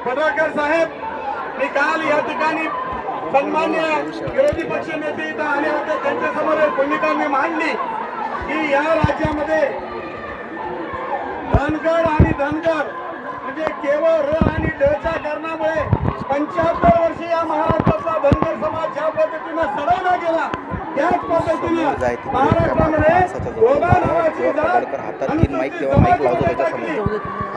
पडळकर साहेब, मी काल या ठिकाणी सन्मान्य विरोधी पक्ष नेते इथं आले होते, त्यांच्यासमोर एक भूमिका मी मांडली की या राज्यामध्ये धनगर आणि धनगर म्हणजे केवळ र आणि ढच्या कारणामुळे 75 वर्ष या महाराष्ट्रातला धनगर समाज ज्या पद्धतीनं सडवला गेला, त्याच पद्धतीनं महाराष्ट्रामध्ये गोगा नावाची जात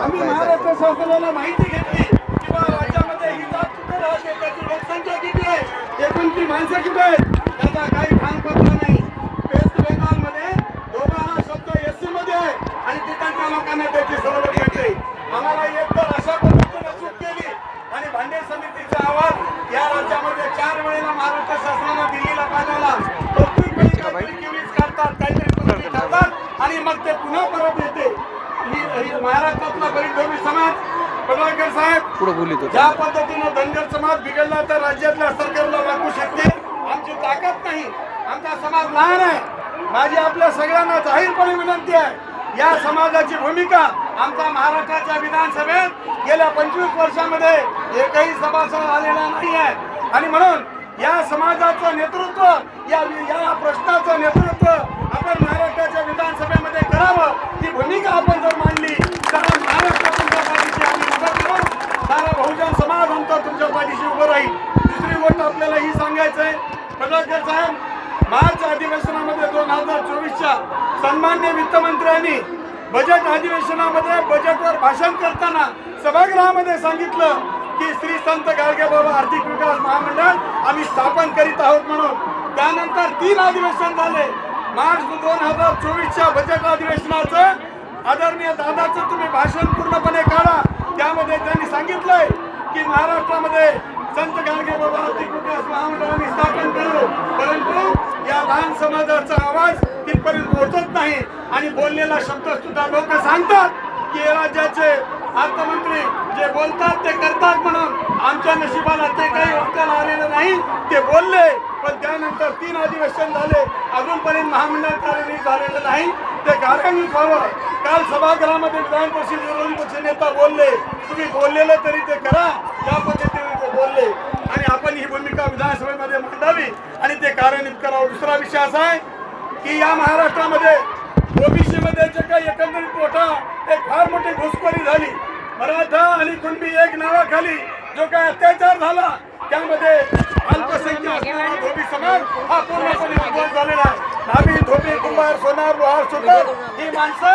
आम्ही महाराष्ट्र शासनाला माहिती घेतली किंवा राज्यामध्ये ही जात कुठे राहते, त्याची लोकसंख्या किती आहे, एकूण ती माणसं किती आहेत, त्याचा काही खानपत्र नाही. वेस्ट बेंगॉलमध्ये गोगा हा शब्द एससी मध्ये आहे आणि तिथल्या लोकांना त्याची सवलत मिळते. आम्हाला एकतर अशा पद्धतीने चूक केली आणि भांडे समितीचा अहवाल या राज्यामध्ये 4 वेळेला महाराष्ट्र शासनानं दिल्लीला पाठवला. प्रत्येक वेळी काहीतरी क्युरीज काढतात, काहीतरी कृती करतात आणि मग ते पुन्हा परत येते. ही महाराष्ट्रातला गरीब समाज, पडळकर साहेब, ज्या पद्धतीनं धनगर समाज बिघडला तर राज्यातल्या सरकारला वाकू शकते. आमची ताकद नाही, आमचा समाज लहान आहे. माझी आपल्या सगळ्यांना जाहीरपणे विनंती आहे, या समाजाची भूमिका आमच्या महाराष्ट्राच्या विधानसभेत गेल्या 25 वर्षामध्ये एकही सभासद आलेला नाही आहे आणि म्हणून या समाजाचं नेतृत्व, या प्रश्नाचं नेतृत्व आपण महाराष्ट्राच्या विधानसभेमध्ये करावं. ती भूमिका आपण जर मांडली तर महाराष्ट्र तुमच्या पाठीशी आम्ही उभं करू, सारा बहुजन समाज आमचा तुमच्या पाठीशी उभं राहील. दुसरी गोष्ट आपल्याला ही सांगायचं आहे, पडळकर साहेब, मार्च अधिवेशनामध्ये 2024च्या सन्मान्य वित्तमंत्र्यांनी बजेट अधिवेशनामध्ये बजेटवर भाषण करताना सभागृहामध्ये सांगितलं की श्री संत गाडगेबाबा आर्थिक विकास महामंडळ आम्ही स्थापन करीत आहोत म्हणून. त्यानंतर 3 अधिवेशन झाले. मार्च 2024च्या बजेट अधिवेशनाचं आदरणीय दादाचं तुम्ही भाषण पूर्णपणे काढा. त्यामध्ये त्यांनी सांगितलंय की महाराष्ट्रामध्ये संत गाडगेबाबा आर्थिक विकास महामंडळ आम्ही स्थापन करू, परंतु या लहान समाजाचा आवाज तिथपर्यंत पोहोचत नाही आणि बोललेला शब्द सुद्धा लोक सांगतात की राज्याचे अर्थमंत्री जे बोलतात ते करतात म्हणून. आमच्या नशिबाला ते काही वाटायला आलेलं नाही. ते बोलले पण त्यानंतर 3 अधिवेशन झाले, अजूनपर्यंत महामंडळ कार्यान्वित झालेलं नाही. ते कार्यान्वित व्हावं. काल सभागृहामध्ये विधान परिषद विरोधी पक्ष नेता बोलले, तुम्ही बोललेलं तरी ते करा, या पद्धतीने ते बोलले आणि आपण ही भूमिका विधानसभेमध्ये मांडावी आणि ते कार्यान्वित करावं. दुसरा विषय असा आहे की या महाराष्ट्रामध्ये ओबीसी मध्ये जे काही एकंदरीत कोटा एक फार मोठी घुसखोरी झाली. मराठा आणि कुणबी एक नावाखाली जो काही अत्याचार झाला त्यामध्ये अल्पसंख्याक धोबी समाज हा पूर्णपणे विध्वंस झालेला आहे. नाभी, धोबी, कुंभार, सोनार, लोहार, सुतार ही माणसं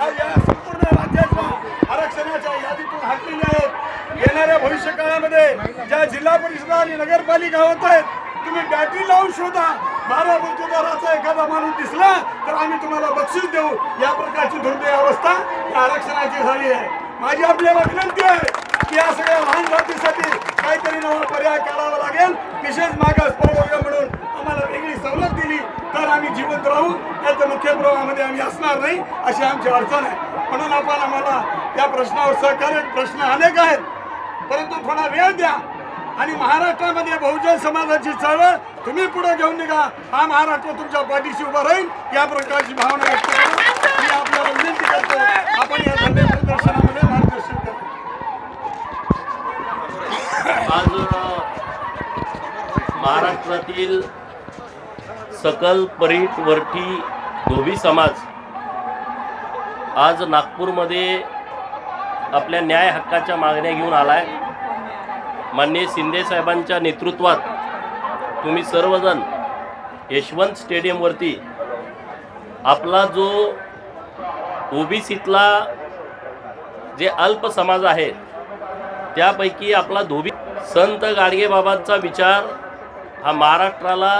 या संपूर्ण राज्याच्या आरक्षणाच्या यादीतून हटलेली आहेत. येणाऱ्या भविष्य काळामध्ये ज्या जिल्हा परिषद आणि नगरपालिका होत आहेत, तुम्ही बॅटरी लावून शोधा. 12 गुंतवणूकदाराचा एखादा माणूस दिसला तर आम्ही तुम्हाला बक्षीस देऊ. या प्रकारची दुर्दैवी अवस्था या आरक्षणाची झाली आहे. माझी आपल्याला विनंती आहे की या सगळ्या लहान जातीसाठी काहीतरी नवा पर्याय काढावा लागेल. विशेष मागास प्रवर्ग म्हणून आम्हाला वेगळी सवलत दिली तर आम्ही जिवंत राहू, त्याच्या मुख्य प्रवाहामध्ये आम्ही असणार नाही, अशी आमची अडचण आहे. म्हणून आपण आम्हाला या प्रश्नावर सहकार्य, प्रश्न अनेक आहेत परंतु थोडा वेळ द्या आणि महाराष्ट्रामध्ये बहुजन समाजाची चळवळ तुम्ही पुढे घेऊन निघा. हा महाराष्ट्र तुमच्या पाठीशी उभा राहील, या प्रकारची भावना व्यक्त करून मी आपल्याला विनंती करतो, आपण या धरणे प्रदर्शनामध्ये मार्गदर्शन करा. आज महाराष्ट्रातील सकल परीट वरठी धोबी समाज आज नागपूरमध्ये आपल्या न्याय हक्काच्या मागण्या घेऊन आलाय. माननीय शिंदे साहेबांच्या नेतृत्वात तुम्ही सर्वजण यशवंत स्टेडियमवरती आपला जो ओबीसीतला जे अल्प समाज आहे त्यापैकी आपला धोबी संत गाडगेबाबांचा विचार हा महाराष्ट्राला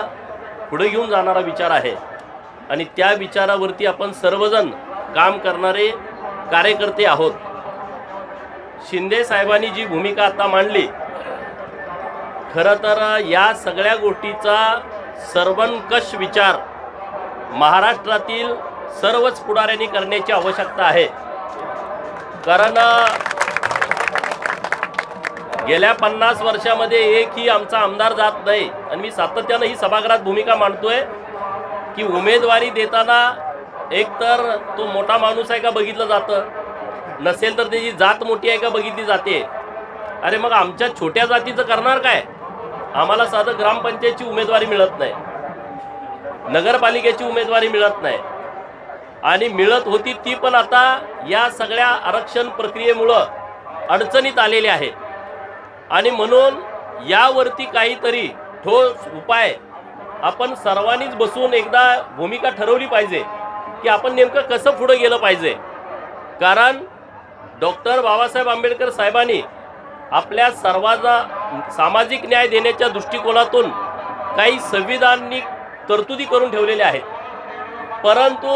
पुढे घेऊन जाणारा विचार आहे आणि त्या विचारावरती आपण सर्वजण काम करणारे कार्यकर्ते आहोत. शिंदे साहेबांनी जी भूमिका आता मांडली, खरं तर या सगळ्या गोष्टीचा सर्वंकष विचार महाराष्ट्रातील सर्वच पुढाऱ्यांनी करण्याची आवश्यकता आहे. कारण गेल्या 50 वर्षामध्ये एकही आमचा आमदार जात नाही आणि मी सातत्यानं ही सभागृहात भूमिका मांडतोय की उमेदवारी देताना एक तर तो मोठा माणूस आहे का बघितलं जातं, नसेल तर त्याची जात मोठी आहे का बघितली जाते. अरे मग आमच्या छोट्या जातीचं करणार काय? आम्हाला साधं ग्रामपंचायतची उमेदवारी मिळत नाही, नगरपालिकेची उमेदवारी मिळत नाही, आणि मिळत होती ती पण आता या सगळ्या आरक्षण प्रक्रियेमुळं अडचणीत आलेली आहे. आणि म्हणून यावरती काहीतरी ठोस उपाय आपण सर्वांनीच बसून एकदा भूमिका ठरवली पाहिजे की आपण नेमकं कसं पुढे गेलं पाहिजे. कारण डॉक्टर बाबासाहेब आंबेडकर साहेबांनी आपल्या सर्वांना सामाजिक न्याय देण्याच्या दृष्टिकोनातून काही संविधानिक तरतुदी करून ठेवलेल्या आहेत. परंतु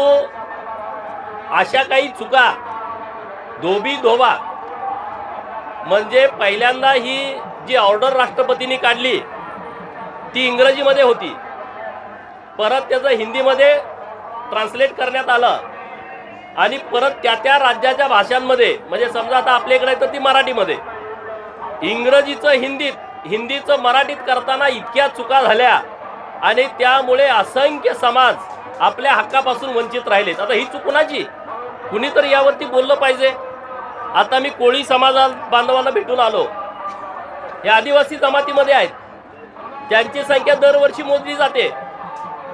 अशा काही चुका धोबा म्हणजे पहिल्यांदा ही जी ऑर्डर राष्ट्रपतींनी काढली ती इंग्रजीमध्ये होती, परत त्याचं हिंदीमध्ये ट्रान्सलेट करण्यात आलं आणि परत त्या राज्याच्या भाषांमध्ये, म्हणजे समजा आता आपल्याकडे तर ती मराठीमध्ये, इंग्रजीचं हिंदीचं मराठीत करताना इतक्या चुका झाल्या आणि त्यामुळे असंख्य समाज आपल्या हक्कापासून वंचित राहिलेत. आता ही चूक कुणाची? कुणीतरी यावरती बोललं पाहिजे. आता मी कोळी समाजा बांधवांना भेटून आलो, हे आदिवासी जमातीमध्ये आहेत, त्यांची संख्या दरवर्षी मोजली जाते.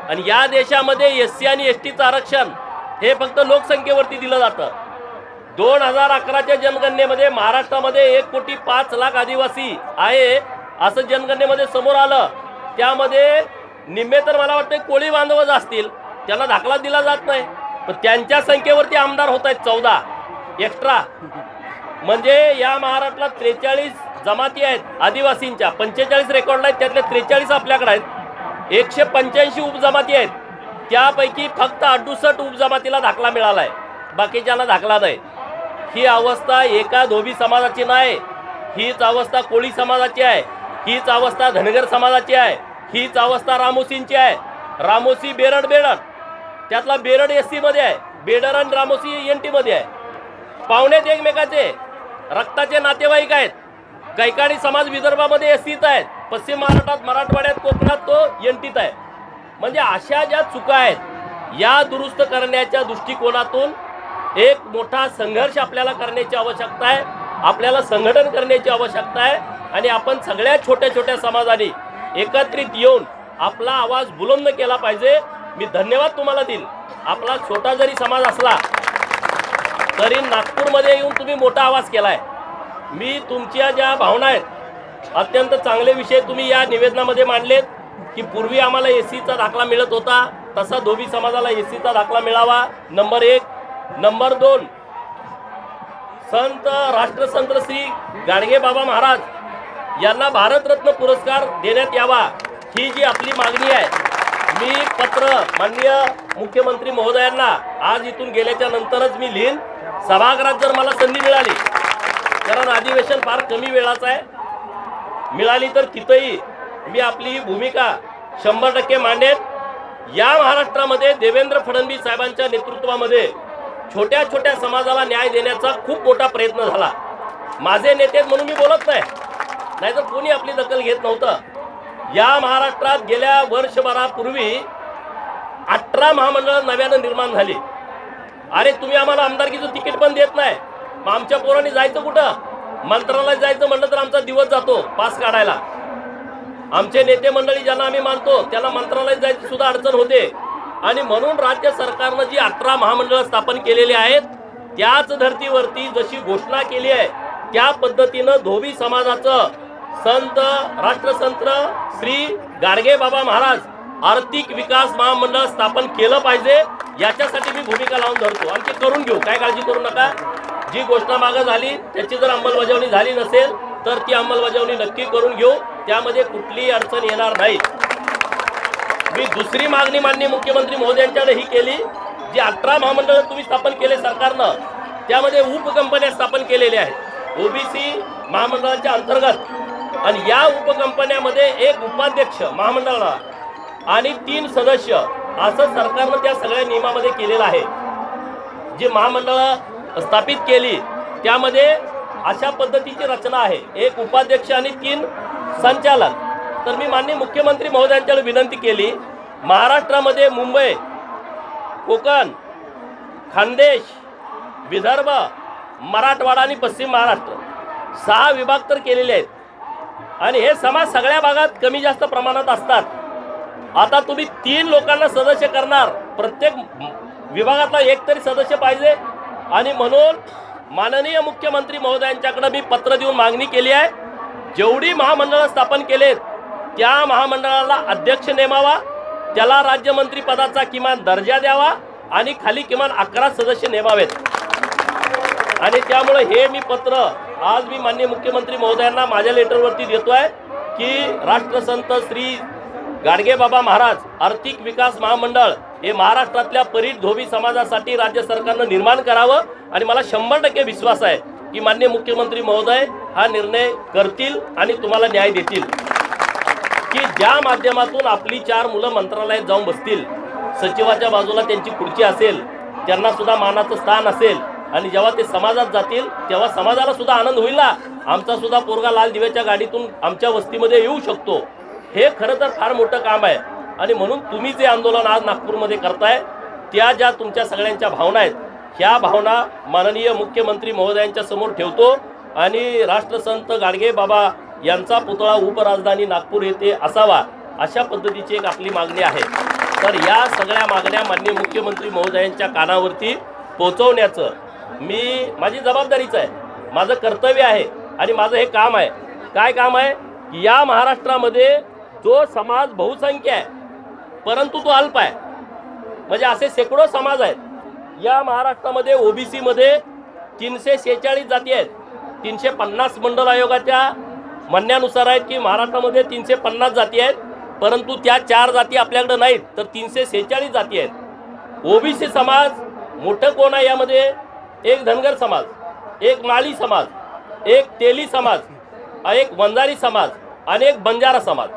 आणि या देशामध्ये SC आणि STचं आरक्षण हे फक्त लोकसंख्येवरती दिलं जातं. 2011च्या जनगणनेमध्ये महाराष्ट्रामध्ये 1,05,00,000 आदिवासी आहे असं जनगणनेमध्ये समोर आलं. त्यामध्ये निम्मे तर मला वाटतं कोळी बांधवच असतील, त्यांना दाखला दिला जात नाही. पण त्यांच्या संख्येवरती आमदार होत आहेत 14 एक्स्ट्रा. म्हणजे या महाराष्ट्रात 43 जमाती आहेत आदिवासींच्या, 45 रेकॉर्डला आहेत, त्यातल्या 43 आपल्याकडे आहेत. 185 उपजमाती आहेत, त्यापैकी फक्त 68 उपजमातीला दाखला मिळाला आहे, बाकीच्यांना दाखला नाही. ही अवस्था एका धोबी समाजाची नाही, हीच अवस्था कोळी समाजाची आहे, हीच अवस्था धनगर समाजाची आहे, हीच अवस्था रामोसींची आहे. रामोसी बेरड त्यातला बेरड SC मध्ये आहे, बेडर आणि रामोसी NT मध्ये आहे. पाहुणेत एकमेकाचे, रक्ताचे नातेवाईक आहेत. कैकाडी समाज विदर्भामध्ये SCत आहेत, पश्चिम महाराष्ट्रात, मराठवाड्यात, कोकणात तो NTत आहे. म्हणजे अशा ज्या चुका आहेत या दुरुस्त करण्याच्या दृष्टिकोनातून एक मोठा संघर्ष आपल्याला करण्याची आवश्यकता आहे, आपल्याला संघटन करण्याची आवश्यकता आहे. आणि आपण सगळ्या छोट्या छोट्या समाजांनी एकत्रित येऊन आपला आवाज बुलंद केला पाहिजे. मी धन्यवाद तुम्हाला देईल. आपला छोटा जरी समाज असला तरी नागपूरमध्ये येऊन तुम्ही मोठा आवाज केलाय. मी तुमच्या ज्या भावना आहेत, अत्यंत चांगले विषय तुम्ही या निवेदनामध्ये मांडलेत की पूर्वी आम्हाला SCचा दाखला मिळत होता, तसा धोबी समाजाला SCचा दाखला मिळावा, नंबर 1. नंबर 2, राष्ट्रसंत श्री गाडगे बाबा महाराज यांना भारतरत्न पुरस्कार देण्यात यावा, ही जी आपली मागणी आहे. मी पत्र माननीय मुख्यमंत्री महोदयांना आज इथून गेल्याच्या नंतरच मी लिहीन. सभागृहात जर मला संधी मिळाली, कारण अधिवेशन फार कमी वेळाचं आहे, मिळाली तर तिथंही मी आपली ही भूमिका 100% मांडेन. या महाराष्ट्रामध्ये देवेंद्र फडणवीस साहेबांच्या नेतृत्वामध्ये छोट्या छोट्या समाजाला न्याय देण्याचा खूप मोठा प्रयत्न झाला. माझे नेते म्हणून मी बोलत नाही, नाहीतर कोणी आपली दखल घेत नव्हतं. या महाराष्ट्रात गेल्या वर्षभरापूर्वी 18 महामंडळं नव्यानं निर्माण झाली. अरे तुम्ही आम्हाला आमदारकीचं तिकीट पण देत नाही, मग आमच्या पोरांनी जायचं कुठं? मंत्रालयात जायचं म्हटलं तर आमचा दिवस जातो पास काढायला. आमचे नेते मंडळी ज्यांना आम्ही मानतो त्यांना मंत्रालयात जायची सुद्धा अडचण होते. आणि म्हणून राज्य सरकारनं जी 18 महामंडळं स्थापन केलेली आहेत, त्याच धर्तीवरती जशी घोषणा केली आहे त्या पद्धतीनं धोबी समाजाचं राष्ट्रसंत श्री गाडगे बाबा महाराज आर्थिक विकास महामंडळ स्थापन केलं पाहिजे. याच्यासाठी मी भूमिका लावून धरतो आणि ते करून घेऊ, काय काळजी करू नका. जी घोषणा मागं झाली त्याची जर अंमलबजावणी झाली नसेल तर ती अंमलबजावणी नक्की करून घेऊ, त्यामध्ये कुठलीही अडचण येणार नाही. मी दुसरी मागणी माननीय मुख्यमंत्री महोदयांच्याकडे ही केली, जी 18 महामंडळ तुम्ही स्थापन केले सरकारनं, त्यामध्ये उपकंपन्या स्थापन केलेल्या आहेत OBC महामंडळाच्या अंतर्गत. आणि या उपकंपन्यामध्ये एक उपाध्यक्ष महामंडळाला आणि 3 सदस्य असं सरकारनं त्या सगळ्या नियमामध्ये केलेलं आहे. जी महामंडळं स्थापित केली त्यामध्ये अशा पद्धतीची रचना आहे, एक उपाध्यक्ष आणि 3 संचालक. तर मी माननीय मुख्यमंत्री महोदयांच्याकडे विनंती केली, महाराष्ट्रामध्ये मुंबई, कोकण, खानदेश, विदर्भ, मराठवाडा आणि पश्चिम महाराष्ट्र 6 विभाग तर केलेले आहेत आणि हे समाज सगळ्या भागात कमी जास्त प्रमाणात असतात. आता तुम्ही 3 लोकांना सदस्य करणार, प्रत्येक विभागातला एक तरी सदस्य पाहिजे. आणि म्हणून माननीय मुख्यमंत्री महोदयांच्याकडे मी पत्र देऊन मागणी केली आहे, जेवढी महामंडळं स्थापन केलेत त्या महामंडळाला अध्यक्ष नेमावा, त्याला राज्यमंत्री पदाचा किमान दर्जा द्यावा आणि खाली किमान 11 सदस्य नेमावेत. आणि त्यामुळे हे मी पत्र आज मी माननीय मुख्यमंत्री महोदयांना माझ्या लेटरवरती देतोय की राष्ट्रसंत श्री गाडगेबाबा महाराज आर्थिक विकास महामंडळ हे महाराष्ट्रातल्या परीट धोबी समाजासाठी राज्य सरकारनं निर्माण करावं. आणि मला 100% विश्वास आहे की माननीय मुख्यमंत्री महोदय हा निर्णय करतील आणि तुम्हाला न्याय देतील. की ज्या माध्यमातून आपली 4 मुलं मंत्रालयात जाऊन बसतील, सचिवाच्या बाजूला त्यांची खुर्ची असेल, त्यांना सुद्धा मानाचं स्थान असेल आणि जेव्हा ते समाजात जातील तेव्हा समाजाला सुद्धा आनंद होईल ना, आमचा सुद्धा पोरगा लाल दिव्याच्या गाडीतून आमच्या वस्तीमध्ये येऊ शकतो. हे खरं तर फार मोठं काम आहे. आणि म्हणून तुम्ही जे आंदोलन आज नागपूरमध्ये करताय त्या ज्या तुमच्या सगळ्यांच्या भावना आहेत, ह्या भावना माननीय मुख्यमंत्री महोदयांच्या समोर ठेवतो आणि राष्ट्रसंत गाडगे बाबा यांचा पुतळा उपराजधानी नागपूर येथे असावा, अशा पद्धतीची एक आपली मागणी आहे. तर या सगळ्या मागण्या माननीय मुख्यमंत्री महोदयांच्या कानावरती पोहोचवण्याचं माझी जबाबदारीच आहे, माझं कर्तव्य आहे आणि माझं हे काम आहे. काय काम आहे की या महाराष्ट्रामध्ये जो समाज बहुसंख्य आहे परंतु तो अल्प आहे, म्हणजे असे शेकडो समाज आहेत या महाराष्ट्रामध्ये. ओबीसी मध्ये 346 जाती आहेत. 350 मंडल आयोगाच्या म्हणण्यानुसार आहेत की महाराष्ट्रामध्ये 350 जाती आहेत, परंतु त्या 4 जाती आपल्याकडे नाहीत, तर 346 जाती आहेत. ओबीसी समाज मोठं कोण आहे यामध्ये? एक धनगर समाज, एक माळी समाज, एक तेली समाज, एक वंजारी समाज आणि एक बंजारा समाज,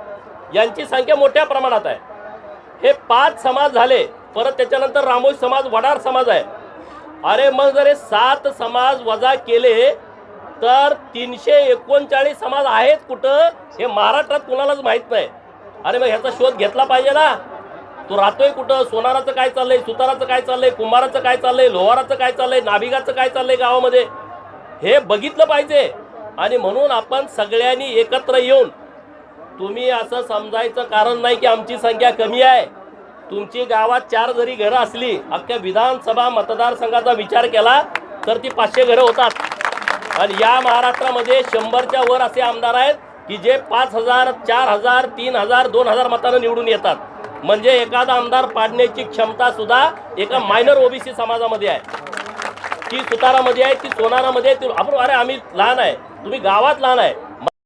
यांची संख्या मोठ्या प्रमाणात आहे. हे 5 समाज झाले. परत त्याच्यानंतर रामोई समाज, वडार समाज आहे. अरे मग जर हे 7 समाज वजा केले तर 339 समाज आहेत कुठं हे महाराष्ट्रात कोणालाच माहीत नाही. अरे मग ह्याचा शोध घेतला पाहिजे ना. तो राहतोय कुठं? सोनाराचं काय चाललंय, सुताराचं काय चाललंय, कुंभाराचं काय चाललंय, लोहाराचं काय चाललंय, नाभिगाचं काय चाललंय गावामध्ये, हे बघितलं पाहिजे. आणि म्हणून आपण सगळ्यांनी एकत्र येऊन, तुम्ही असं समजायचं कारण नाही की आमची संख्या कमी आहे. तुमची गावात 4 जरी घरं असली, अख्ख्या विधानसभा मतदारसंघाचा विचार केला तर ती 500 घरं होतात. आणि या महाराष्ट्रामध्ये 100च्या वर असे आमदार आहेत की जे 5000, 4000, 3000, 2000 मतांना निवडून येतात. म्हणजे एखादा आमदार पाडण्याची क्षमता सुद्धा एका मायनर ओबीसी समाजामध्ये आहे. ती सुतारामध्ये आहे, ती सोनारामध्ये आहे. आपण अरे आम्ही लहान आहे, तुम्ही गावात लहान आहे,